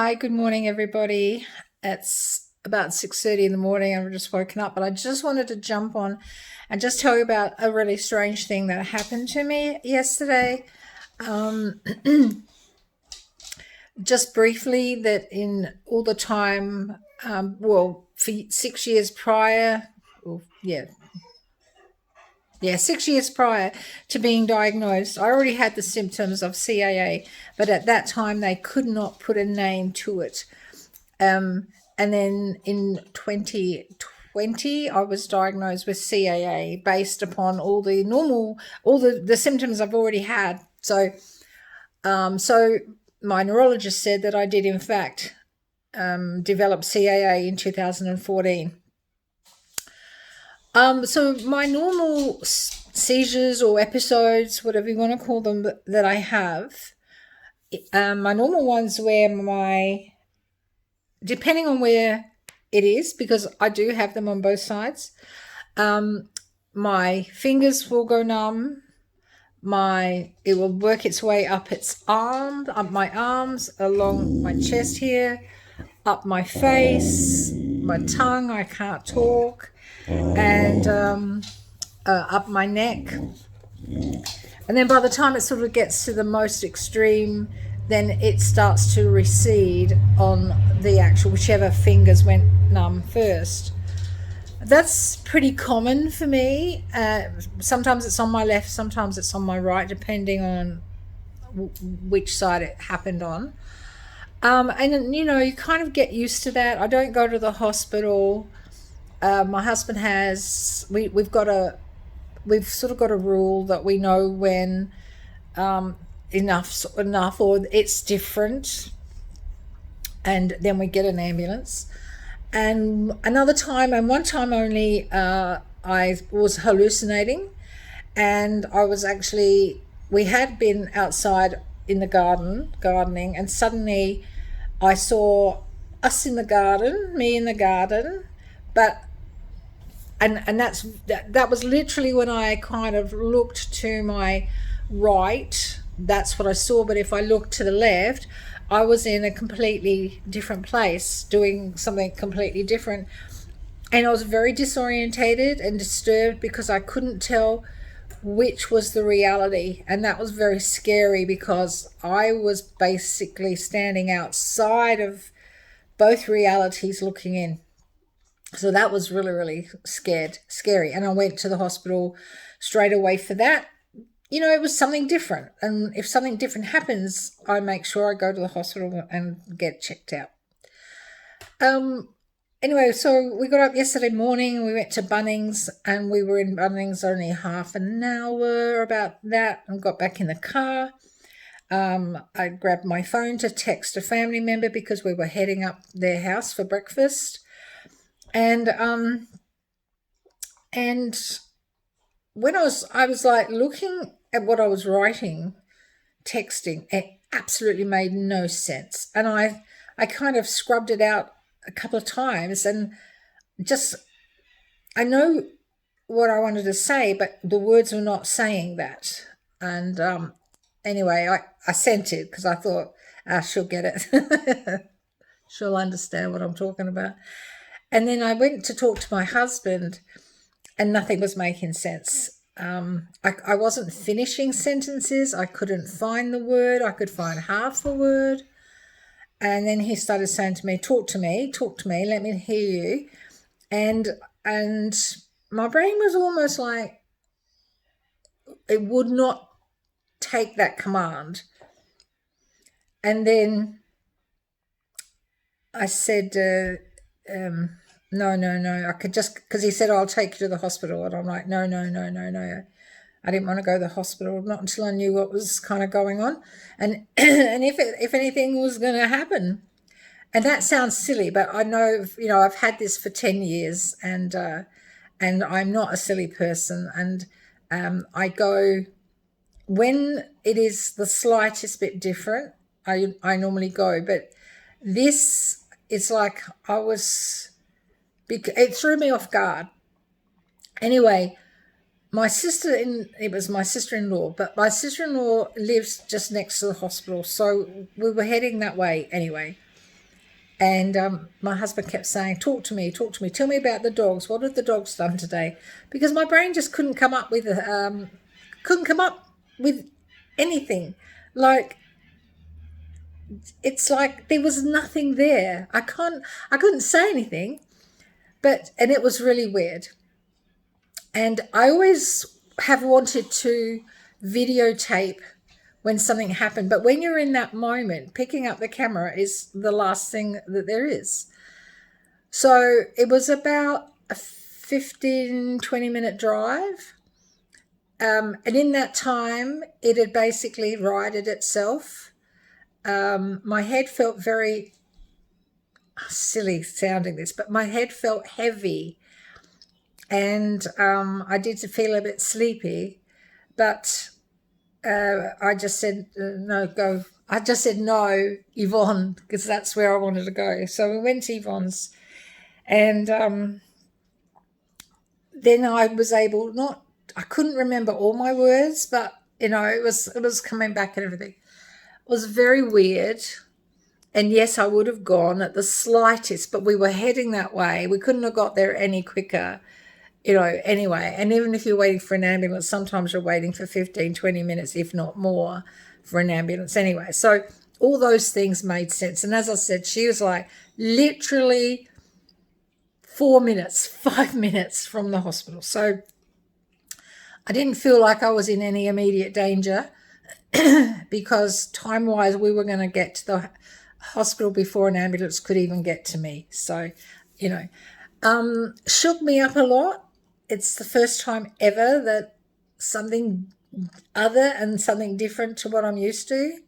Hi, good morning, everybody. It's about 6:30 in the morning. I've just woken up, but I just wanted to jump on and just tell you about a really strange thing that happened to me yesterday. Um, just briefly, that in all the time, for 6 years prior, well, yeah, 6 years prior to being diagnosed, I already had the symptoms of CAA, but at that time they could not put a name to it. And then in 2020, I was diagnosed with CAA based upon all the symptoms I've already had. So my neurologist said that I did in fact develop CAA in 2014. So my normal seizures or episodes, whatever you want to call them, that I have, my normal ones depending on where it is, because I do have them on both sides, my fingers will go numb. It will work its way up my arms, along my chest here, up my face, my tongue, I can't talk, and up my neck. And then by the time it sort of gets to the most extreme, then it starts to recede on the actual, whichever fingers went numb first. That's pretty common for me. Sometimes it's on my left, sometimes it's on my right, depending on which side it happened on. And you kind of get used to that. I don't go to the hospital. My husband has. We've sort of got a rule that we know when enough, or it's different, and then we get an ambulance. And one time only, I was hallucinating, and we had been outside in the gardening, and suddenly I saw us in the garden, me in the garden, but and that was literally when I kind of looked to my right, that's what I saw. But if I looked to the left, I was in a completely different place doing something completely different, and I was very disorientated and disturbed because I couldn't tell which was the reality. And that was very scary because I was basically standing outside of both realities looking in. So that was really, really scary. And I went to the hospital straight away for that. It was something different. And if something different happens, I make sure I go to the hospital and get checked out. Anyway, so we got up yesterday morning, we went to Bunnings, and we were in Bunnings only half an hour, about that, and got back in the car. I grabbed my phone to text a family member because we were heading up their house for breakfast. And when I was like looking at what I was writing, texting, it absolutely made no sense. And I kind of scrubbed it out a couple of times, and I know what I wanted to say, but the words were not saying that. And anyway, I sent it because I thought, she'll get it. She'll understand what I'm talking about. And then I went to talk to my husband, and nothing was making sense. I wasn't finishing sentences. I couldn't find the word. I could find half a word. And then he started saying to me, talk to me, let me hear you. And my brain was almost like it would not take that command. And then I said, no, I could just, because he said, I'll take you to the hospital. And I'm like, no. I didn't want to go to the hospital, not until I knew what was kind of going on. And and if anything was going to happen. And that sounds silly, but I know, I've had this for 10 years, and I'm not a silly person. And I go, when it is the slightest bit different, I normally go. But this, it's like it threw me off guard. Anyway, it was my sister-in-law, but my sister-in-law lives just next to the hospital, so we were heading that way anyway. And my husband kept saying, talk to me, tell me about the dogs. What have the dogs done today? Because my brain just couldn't come up with anything. Like, it's like there was nothing there. I couldn't say anything, and it was really weird. And I always have wanted to videotape when something happened, but when you're in that moment, picking up the camera is the last thing that there is. So it was about a 15-20 minute drive, and in that time it had basically righted itself. My head felt very silly sounding this, but my head felt heavy, and I did feel a bit sleepy, but I just said, no, go. I just said, no, Yvonne, because that's where I wanted to go. So we went to Yvonne's, and then I was able, I couldn't remember all my words, but, it was coming back and everything. It was very weird. And yes, I would have gone at the slightest, but we were heading that way. We couldn't have got there any quicker. Anyway, and even if you're waiting for an ambulance, sometimes you're waiting for 15-20 minutes, if not more, for an ambulance anyway. So all those things made sense. And as I said, she was like literally 4 minutes, 5 minutes from the hospital. So I didn't feel like I was in any immediate danger because time-wise we were going to get to the hospital before an ambulance could even get to me. So, shook me up a lot. It's the first time ever that something other and something different to what I'm used to.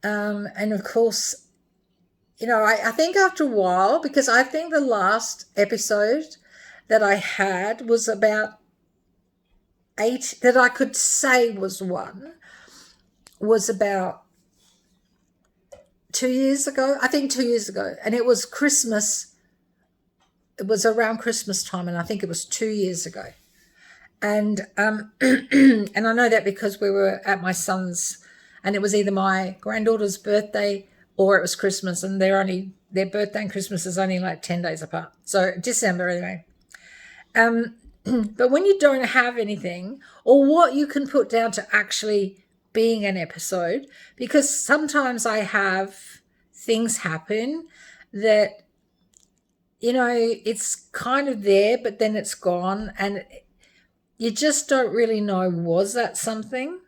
And of course, I think after a while, because I think the last episode that I had was about 8, that I could say was one, was about 2 years ago. I think 2 years ago. And it was Christmas. It was around Christmas time, and I think it was 2 years ago. And and I know that because we were at my son's, and it was either my granddaughter's birthday or it was Christmas, and their birthday and Christmas is only like 10 days apart. So December anyway. But when you don't have anything, or what you can put down to actually being an episode, because sometimes I have things happen that, it's kind of there, but then it's gone, and you just don't really know, was that something?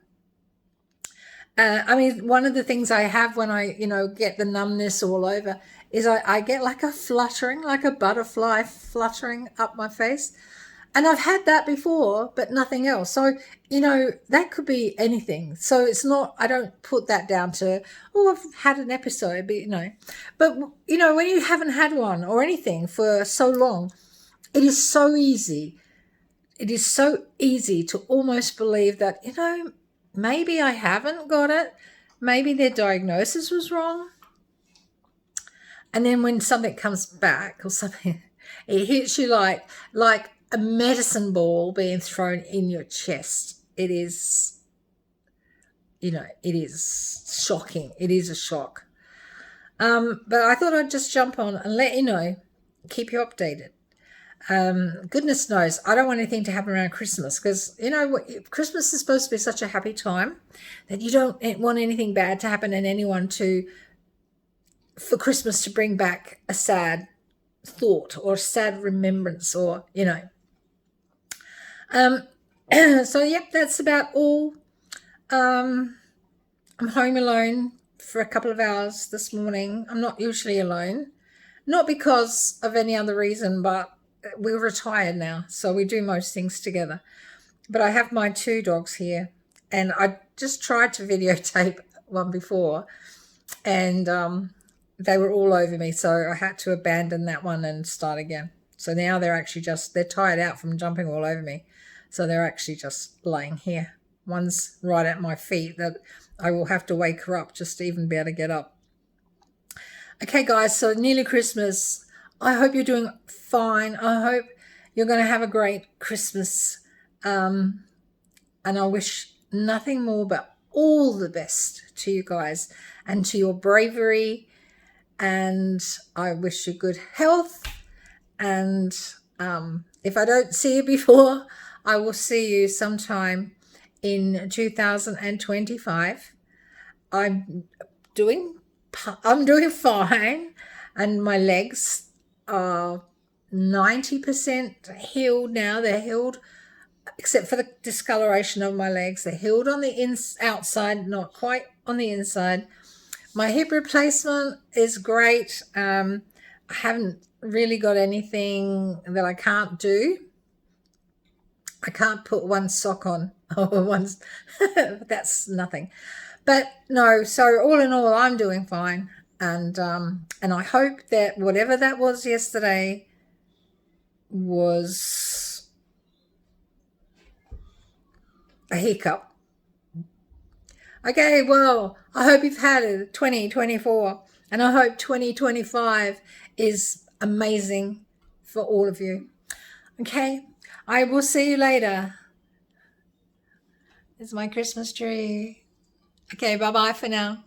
One of the things I have when I, get the numbness all over is I get like a fluttering, like a butterfly fluttering up my face. And I've had that before, but nothing else. So, that could be anything. So it's not, I don't put that down to, I've had an episode, but, when you haven't had one or anything for so long, it is so easy. It is so easy to almost believe that, maybe I haven't got it. Maybe their diagnosis was wrong. And then when something comes back or something, it hits you like a medicine ball being thrown in your chest. It is, it is shocking. It is a shock. But I thought I'd just jump on and let you know, keep you updated. Goodness knows, I don't want anything to happen around Christmas because, Christmas is supposed to be such a happy time that you don't want anything bad to happen and anyone for Christmas to bring back a sad thought or sad remembrance or, So, yep, that's about all. I'm home alone for a couple of hours this morning. I'm not usually alone, not because of any other reason, but we're retired now, so we do most things together. But I have my 2 dogs here, and I just tried to videotape one before, and they were all over me, so I had to abandon that one and start again. So now they're actually they're tired out from jumping all over me. So they're actually just laying here. One's right at my feet that I will have to wake her up just to even be able to get up. Okay, guys, so nearly Christmas. I hope you're doing fine. I hope you're going to have a great Christmas. And I wish nothing more but all the best to you guys and to your bravery and I wish you good health. And if I don't see you before, I will see you sometime in 2025. I'm doing fine, and my legs are 90% healed now. They're healed except for the discoloration of my legs. They're healed on the outside, not quite on the inside. My hip replacement is great. I haven't really got anything that I can't do. I can't put one sock on or one's that's nothing. But no, so all in all, I'm doing fine. And I hope that whatever that was yesterday was a hiccup. Okay, well, I hope you've had a 2024, and I hope 2025 is amazing for all of you. Okay, I will see you later. It's my Christmas tree. Okay, bye-bye for now.